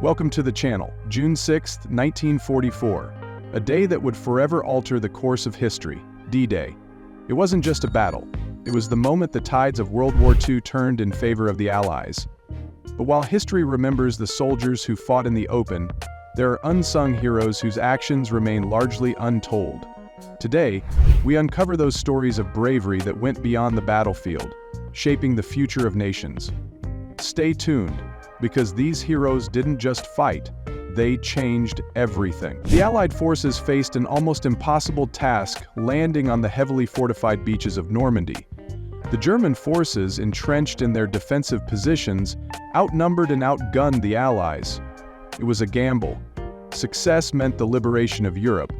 Welcome to the channel. June 6, 1944. A day that would forever alter the course of history. D-Day. It wasn't just a battle. It was the moment the tides of World War II turned in favor of the Allies. But while history remembers the soldiers who fought in the open, there are unsung heroes whose actions remain largely untold. Today, we uncover those stories of bravery that went beyond the battlefield, shaping the future of nations. Stay tuned, because these heroes didn't just fight, they changed everything. The Allied forces faced an almost impossible task landing on the heavily fortified beaches of Normandy. The German forces, entrenched in their defensive positions, outnumbered and outgunned the Allies. It was a gamble. Success meant the liberation of Europe.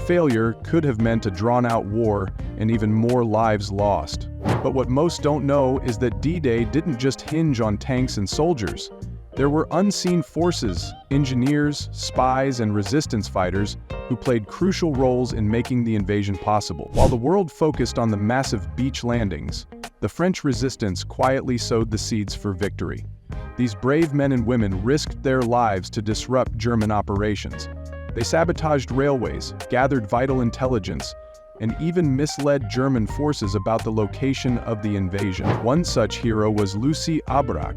Failure could have meant a drawn-out war and even more lives lost. But what most don't know is that D-Day didn't just hinge on tanks and soldiers. There were unseen forces, engineers, spies, and resistance fighters who played crucial roles in making the invasion possible. While the world focused on the massive beach landings, the French resistance quietly sowed the seeds for victory. These brave men and women risked their lives to disrupt German operations. They sabotaged railways, gathered vital intelligence, and even misled German forces about the location of the invasion. One such hero was Lucy Abrach,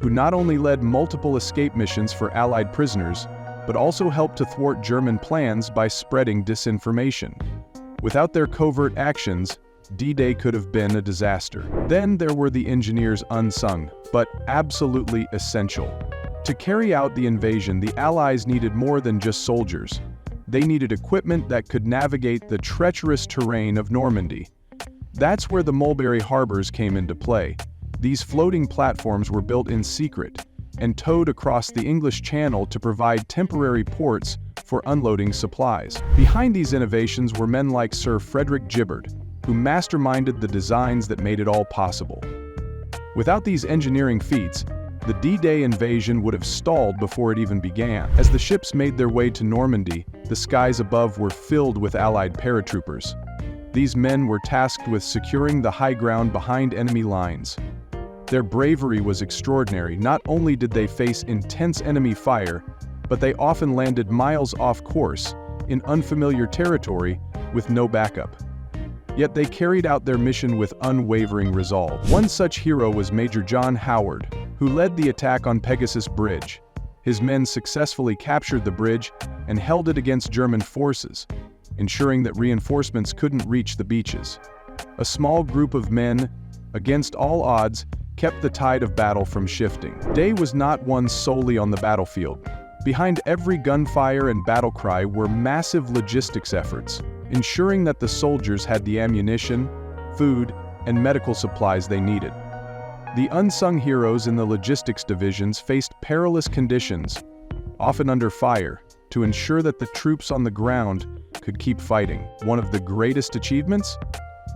who not only led multiple escape missions for Allied prisoners, but also helped to thwart German plans by spreading disinformation. Without their covert actions, D-Day could have been a disaster. Then there were the engineers unsung, but absolutely essential. To carry out the invasion, the Allies needed more than just soldiers. They needed equipment that could navigate the treacherous terrain of Normandy. That's where the Mulberry Harbors came into play. These floating platforms were built in secret and towed across the English Channel to provide temporary ports for unloading supplies. Behind these innovations were men like Sir Frederick Gibbard, who masterminded the designs that made it all possible. Without these engineering feats, the D-Day invasion would have stalled before it even began. As the ships made their way to Normandy, the skies above were filled with Allied paratroopers. These men were tasked with securing the high ground behind enemy lines. Their bravery was extraordinary. Not only did they face intense enemy fire, but they often landed miles off course, in unfamiliar territory, with no backup. Yet they carried out their mission with unwavering resolve. One such hero was Major John Howard, who led the attack on Pegasus Bridge. His men successfully captured the bridge and held it against German forces, ensuring that reinforcements couldn't reach the beaches. A small group of men, against all odds, kept the tide of battle from shifting. Day was not won solely on the battlefield. Behind every gunfire and battle cry were massive logistics efforts, ensuring that the soldiers had the ammunition, food, and medical supplies they needed. The unsung heroes in the logistics divisions faced perilous conditions, often under fire, to ensure that the troops on the ground could keep fighting. One of the greatest achievements?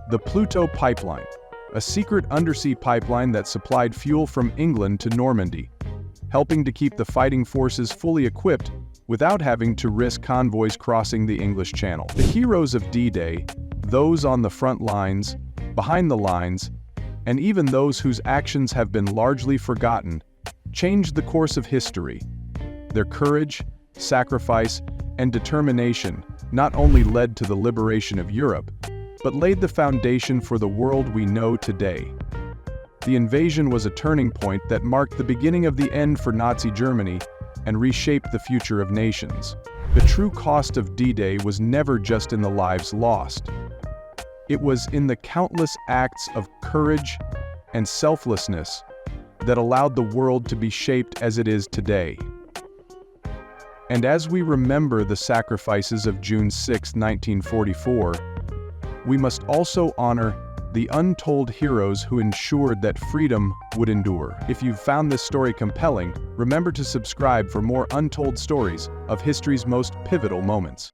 The Pluto Pipeline, a secret undersea pipeline that supplied fuel from England to Normandy, helping to keep the fighting forces fully equipped without having to risk convoys crossing the English Channel. The heroes of D-Day, those on the front lines, behind the lines, and even those whose actions have been largely forgotten, changed the course of history. Their courage, sacrifice, and determination not only led to the liberation of Europe, but laid the foundation for the world we know today. The invasion was a turning point that marked the beginning of the end for Nazi Germany and reshaped the future of nations. The true cost of D-Day was never just in the lives lost. It was in the countless acts of courage and selflessness that allowed the world to be shaped as it is today. And as we remember the sacrifices of June 6, 1944, we must also honor the untold heroes who ensured that freedom would endure. If you've found this story compelling, remember to subscribe for more untold stories of history's most pivotal moments.